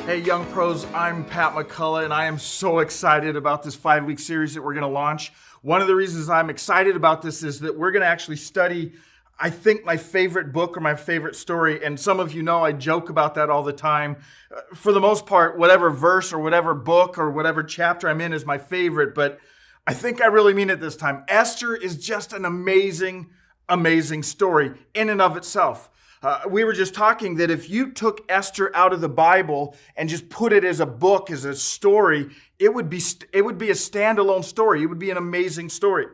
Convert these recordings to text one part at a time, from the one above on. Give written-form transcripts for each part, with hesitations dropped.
Hey, Young Pros, I'm Pat McCalla, and I am so excited about this 5-week series that we're going to launch. One of the reasons I'm excited about this is that we're going to actually study, I think, my favorite book or my favorite story. And some of you know I joke about that all the time. For the most part, whatever verse or whatever book or whatever chapter I'm in is my favorite, but I think I really mean it this time. Esther is just an amazing, amazing story in and of itself. We were just talking that if you took Esther out of the Bible and just put it as a book, as a story, it would be a standalone story. It would be an amazing story.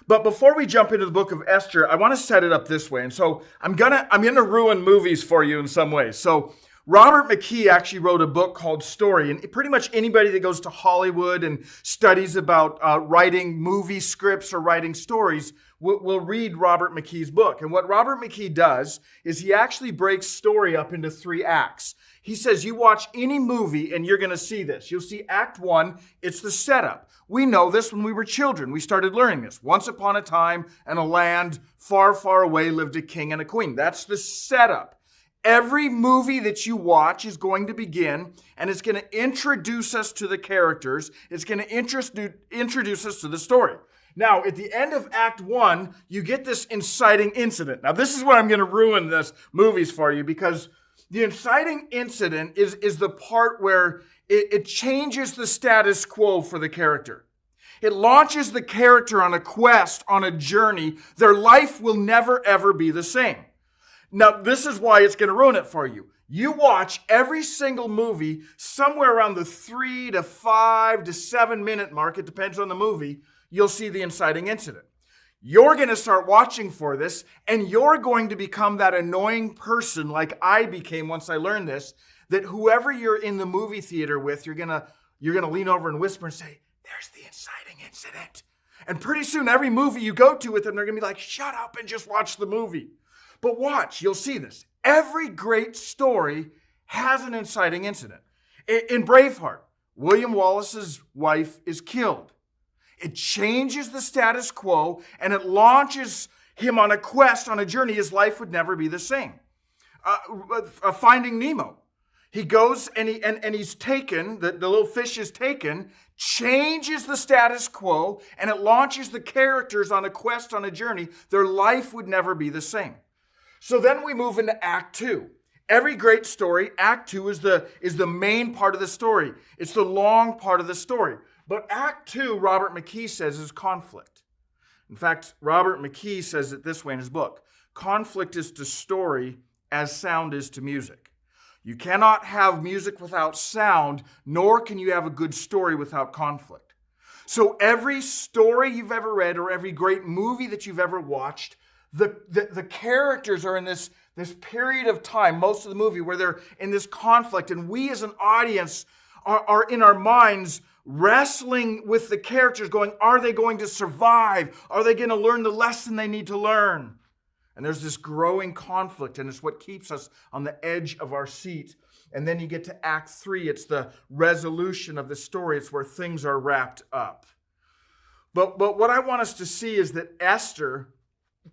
But before we jump into the book of Esther, I want to set it up this way. And so I'm gonna ruin movies for you in some ways. So Robert McKee actually wrote a book called Story, and pretty much anybody that goes to Hollywood and studies about writing movie scripts or writing stories will read Robert McKee's book. And what Robert McKee does is he actually breaks story up into 3 acts. He says you watch any movie and you're going to see this. You'll see Act 1, it's the setup. We know this when we were children. We started learning this. Once upon a time, in a land far, far away lived a king and a queen. That's the setup. Every movie that you watch is going to begin, and it's going to introduce us to the characters. It's going to introduce us to the story. Now, at the end of Act 1, you get this inciting incident. Now, this is where I'm going to ruin this movies for you, because the inciting incident is the part where it changes the status quo for the character. It launches the character on a quest, on a journey. Their life will never, ever be the same. Now, this is why it's going to ruin it for you. You watch every single movie somewhere around the 3 to 5 to 7 minute mark. It depends on the movie. You'll see the inciting incident. You're going to start watching for this, and you're going to become that annoying person like I became once I learned this, that whoever you're in the movie theater with, you're going to lean over and whisper and say, "There's the inciting incident." And pretty soon, every movie you go to with them, they're going to be like, "Shut up and just watch the movie." But watch, you'll see this. Every great story has an inciting incident. In Braveheart, William Wallace's wife is killed. It changes the status quo, and it launches him on a quest, on a journey. His life would never be the same. Finding Nemo. He goes and he's taken, the little fish is taken, changes the status quo, and it launches the characters on a quest, on a journey. Their life would never be the same. So then we move into Act 2. Every great story, Act 2 is the main part of the story. It's the long part of the story. But Act 2, Robert McKee says, is conflict. In fact, Robert McKee says it this way in his book. Conflict is to story as sound is to music. You cannot have music without sound, nor can you have a good story without conflict. So every story you've ever read or every great movie that you've ever watched, the characters are in this period of time, most of the movie, where they're in this conflict. And we as an audience are in our minds wrestling with the characters going, are they going to survive? Are they going to learn the lesson they need to learn? And there's this growing conflict, and it's what keeps us on the edge of our seat. And then you get to Act 3. It's the resolution of the story. It's where things are wrapped up. But what I want us to see is that Esther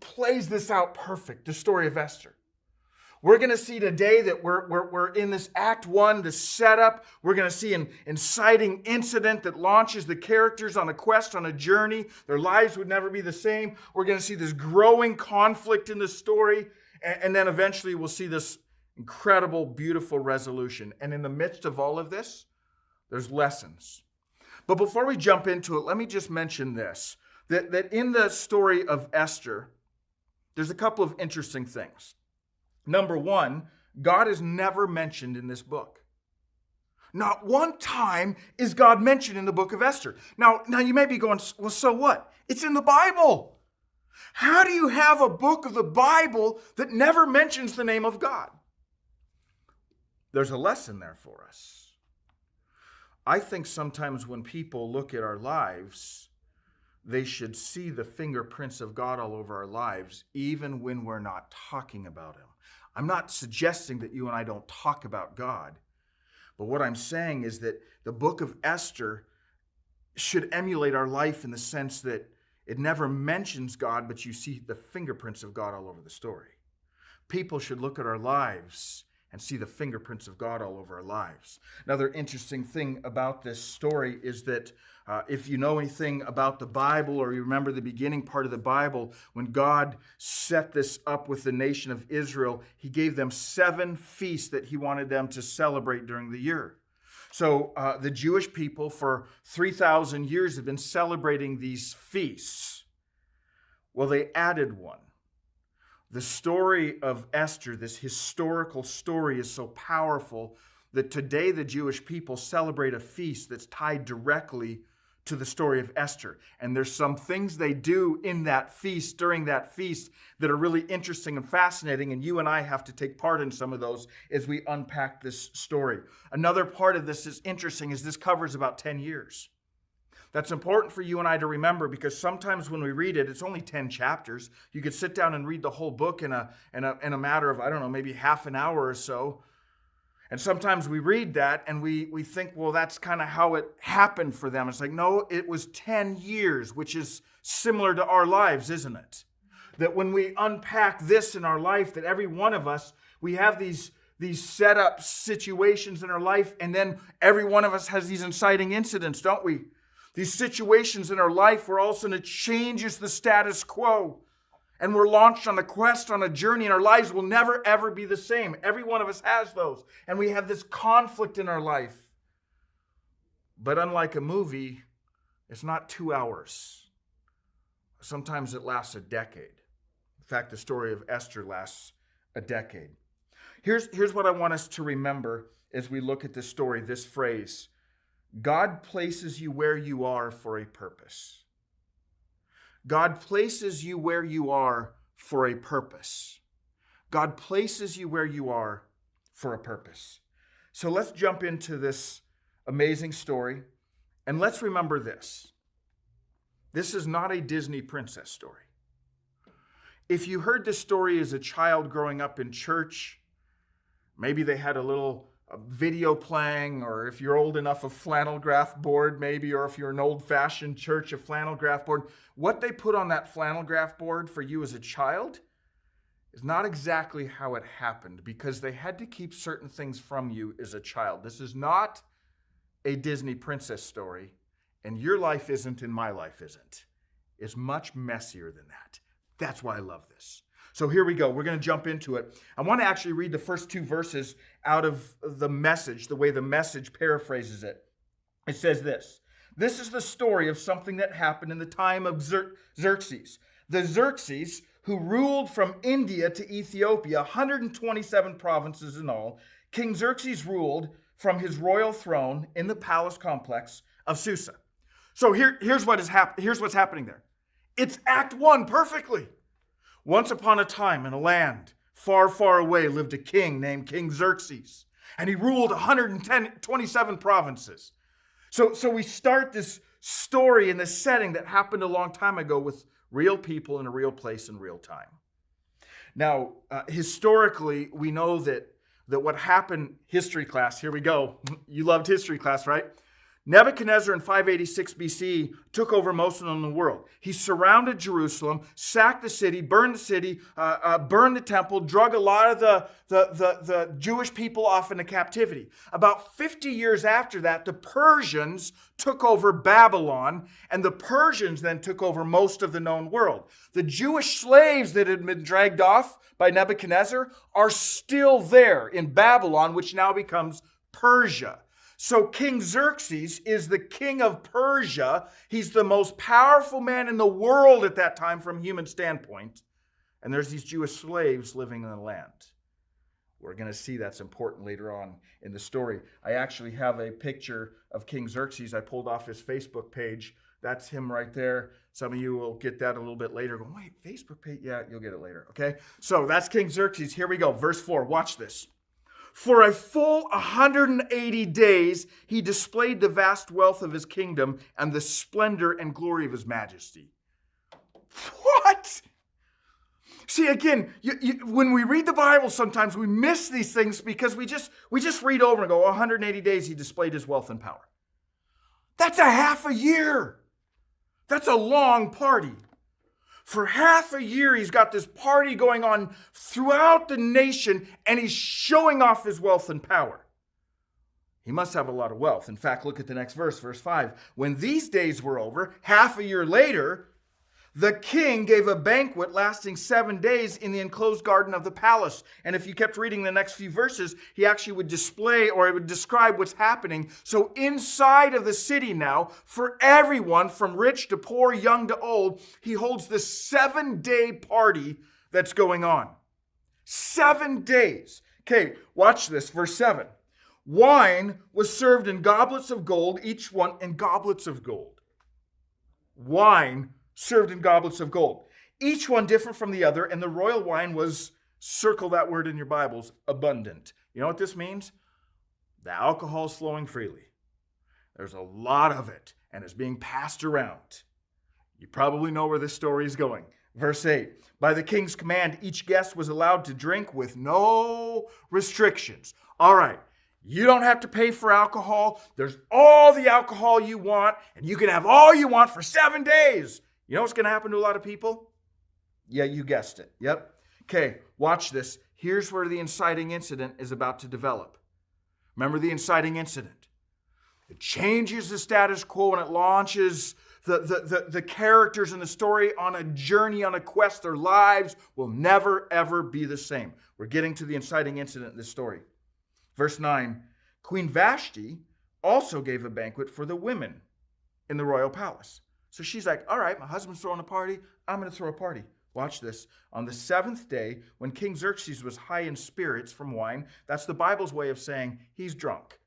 plays this out perfect, the story of Esther. We're going to see today that we're in this Act 1, the setup. We're going to see an inciting incident that launches the characters on a quest, on a journey. Their lives would never be the same. We're going to see this growing conflict in the story. And then eventually we'll see this incredible, beautiful resolution. And in the midst of all of this, there's lessons. But before we jump into it, let me just mention this, that in the story of Esther, there's a couple of interesting things. Number one, God is never mentioned in this book. Not one time is God mentioned in the book of Esther. Now you may be going, well, so what? It's in the Bible. How do you have a book of the Bible that never mentions the name of God? There's a lesson there for us. I think sometimes when people look at our lives, they should see the fingerprints of God all over our lives, even when we're not talking about Him. I'm not suggesting that you and I don't talk about God, but what I'm saying is that the book of Esther should emulate our life in the sense that it never mentions God, but you see the fingerprints of God all over the story. People should look at our lives and see the fingerprints of God all over our lives. Another interesting thing about this story is that if you know anything about the Bible, or you remember the beginning part of the Bible, when God set this up with the nation of Israel, he gave them 7 feasts that he wanted them to celebrate during the year. So the Jewish people for 3,000 years have been celebrating these feasts. Well, they added one. The story of Esther, this historical story, is so powerful that today the Jewish people celebrate a feast that's tied directly to the story of Esther. And there's some things they do in that feast, during that feast, that are really interesting and fascinating, and you and I have to take part in some of those as we unpack this story. Another part of this is interesting, is this covers about 10 years. That's important for you and I to remember, because sometimes when we read it, it's only 10 chapters. You could sit down and read the whole book in a matter of, I don't know, maybe half an hour or so. And sometimes we read that and we think, well, that's kind of how it happened for them. It's like, no, it was 10 years, which is similar to our lives, isn't it? That when we unpack this in our life, that every one of us, we have these set up situations in our life, and then every one of us has these inciting incidents, don't we? These situations in our life where all of a sudden it changes the status quo. And we're launched on a quest, on a journey, and our lives will never, ever be the same. Every one of us has those. And we have this conflict in our life. But unlike a movie, it's not 2 hours. Sometimes it lasts a decade. In fact, the story of Esther lasts a decade. Here's what I want us to remember as we look at this story, this phrase: God places you where you are for a purpose. God places you where you are for a purpose. God places you where you are for a purpose. So let's jump into this amazing story, and let's remember this. This is not a Disney princess story. If you heard this story as a child growing up in church, maybe they had a video playing, or if you're old enough, a flannel graph board maybe, or if you're an old-fashioned church, a flannel graph board. What they put on that flannel graph board for you as a child is not exactly how it happened, because they had to keep certain things from you as a child. This is not a Disney princess story, and your life isn't, and my life isn't. It's much messier than that. That's why I love this. So here we go. We're going to jump into it. I want to actually read the first 2 verses out of the Message, the way the Message paraphrases it. It says this: "This is the story of something that happened in the time of Xerxes. The Xerxes, who ruled from India to Ethiopia, 127 provinces in all. King Xerxes ruled from his royal throne in the palace complex of Susa." So here's what's happening there. It's Act 1 perfectly. Once upon a time, in a land far, far away, lived a king named King Xerxes, and he ruled 127 provinces. So we start this story in this setting that happened a long time ago with real people in a real place in real time. Now, historically, we know that what happened, history class, here we go. You loved history class, right? Nebuchadnezzar in 586 BC took over most of the world. He surrounded Jerusalem, sacked the city, burned the temple, drug a lot of the Jewish people off into captivity. About 50 years after that, the Persians took over Babylon, and the Persians then took over most of the known world. The Jewish slaves that had been dragged off by Nebuchadnezzar are still there in Babylon, which now becomes Persia. So King Xerxes is the king of Persia. He's the most powerful man in the world at that time from a human standpoint. And there's these Jewish slaves living in the land. We're going to see that's important later on in the story. I actually have a picture of King Xerxes I pulled off his Facebook page. That's him right there. Some of you will get that a little bit later. Go, wait, Facebook page? Yeah, you'll get it later, okay? So that's King Xerxes. Here we go. Verse 4. Watch this. "For a full 180 days, he displayed the vast wealth of his kingdom and the splendor and glory of his majesty." What? See, again, when we read the Bible, sometimes we miss these things because we just read over and go, 180 days he displayed his wealth and power. That's a half a year. That's a long party. For half a year, he's got this party going on throughout the nation, and he's showing off his wealth and power. He must have a lot of wealth. In fact, look at the next verse, verse 5. When these days were over, half a year later, the king gave a banquet lasting 7 days in the enclosed garden of the palace. And if you kept reading the next few verses, he actually would display, or it would describe what's happening. So inside of the city now, for everyone from rich to poor, young to old, he holds this 7-day party that's going on. 7 days. Okay, watch this, verse 7. Wine was served in goblets of gold, each one in goblets of gold. Wine served in goblets of gold, each one different from the other, and the royal wine was, circle that word in your Bibles, abundant. You know what this means? The alcohol is flowing freely. There's a lot of it, and it's being passed around. You probably know where this story is going. Verse 8, by the king's command, each guest was allowed to drink with no restrictions. All right, you don't have to pay for alcohol. There's all the alcohol you want, and you can have all you want for 7 days. You know what's going to happen to a lot of people? Yeah, you guessed it. Yep. Okay, watch this. Here's where the inciting incident is about to develop. Remember the inciting incident. It changes the status quo and it launches the characters in the story on a journey, on a quest. Their lives will never, ever be the same. We're getting to the inciting incident in this story. Verse 9, Queen Vashti also gave a banquet for the women in the royal palace. So she's like, all right, my husband's throwing a party. I'm going to throw a party. Watch this. On the 7th day, when King Xerxes was high in spirits from wine, that's the Bible's way of saying he's drunk.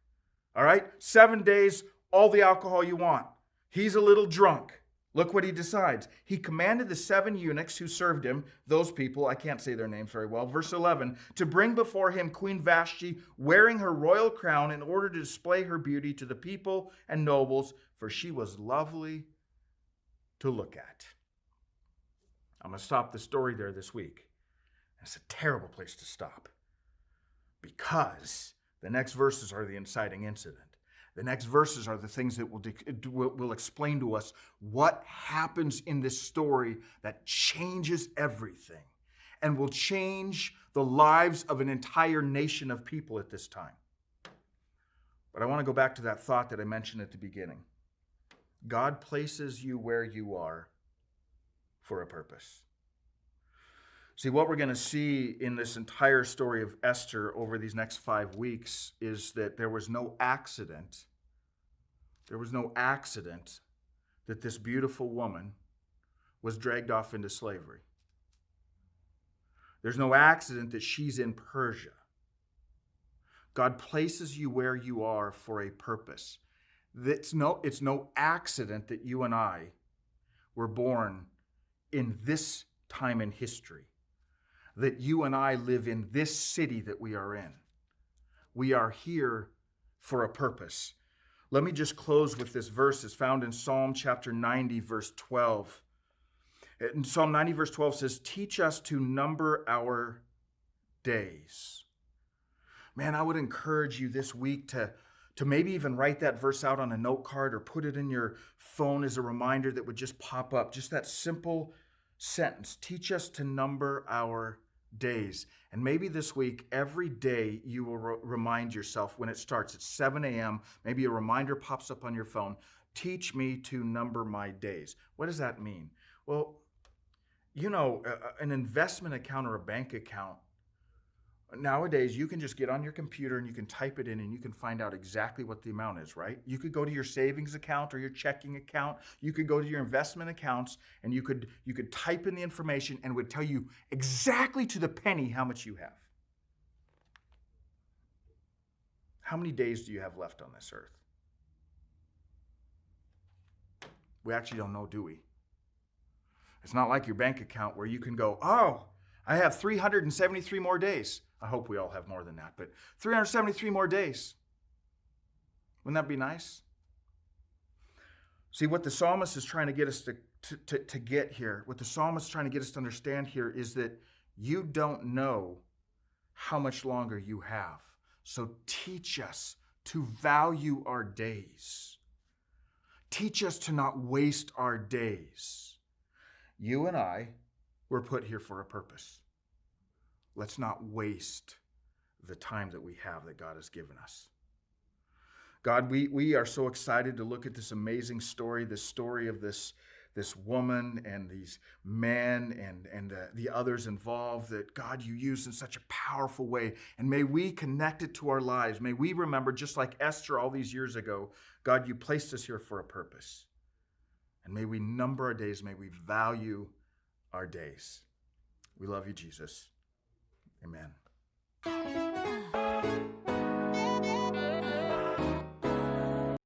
All right? 7 days, all the alcohol you want. He's a little drunk. Look what he decides. He commanded the 7 eunuchs who served him, those people, I can't say their names very well, verse 11, to bring before him Queen Vashti wearing her royal crown in order to display her beauty to the people and nobles, for she was lovely to look at. I'm going to stop the story there this week. It's a terrible place to stop because the next verses are the inciting incident. The next verses are the things that will explain to us what happens in this story that changes everything and will change the lives of an entire nation of people at this time. But I want to go back to that thought that I mentioned at the beginning. God places you where you are for a purpose. See, what we're going to see in this entire story of Esther over these next 5 weeks is that there was no accident. There was no accident that this beautiful woman was dragged off into slavery. There's no accident that she's in Persia. God places you where you are for a purpose. It's no accident that you and I were born in this time in history, that you and I live in this city that we are in. We are here for a purpose. Let me just close with this verse. It's found in Psalm chapter 90, verse 12. In Psalm 90, verse 12 says, teach us to number our days. Man, I would encourage you this week to maybe even write that verse out on a note card or put it in your phone as a reminder that would just pop up. Just that simple sentence. Teach us to number our days. And maybe this week, every day you will remind yourself when it starts at 7 a.m., maybe a reminder pops up on your phone. Teach me to number my days. What does that mean? Well, you know, an investment account or a bank account, nowadays, you can just get on your computer and you can type it in and you can find out exactly what the amount is, right? You could go to your savings account or your checking account. You could go to your investment accounts and you could type in the information and it would tell you exactly to the penny how much you have. How many days do you have left on this earth? We actually don't know, do we? It's not like your bank account where you can go, oh, I have 373 more days. I hope we all have more than that, but 373 more days. Wouldn't that be nice? See, what the psalmist is trying to get us to get here, what the psalmist is trying to get us to understand here is that you don't know how much longer you have. So teach us to value our days. Teach us to not waste our days. You and I were put here for a purpose. Let's not waste the time that we have that God has given us. God, we are so excited to look at this amazing story, this story of this woman and these men and the others involved that, God, you used in such a powerful way. And may we connect it to our lives. May we remember, just like Esther all these years ago, God, you placed us here for a purpose. And may we number our days. May we value our days. We love you, Jesus. Amen.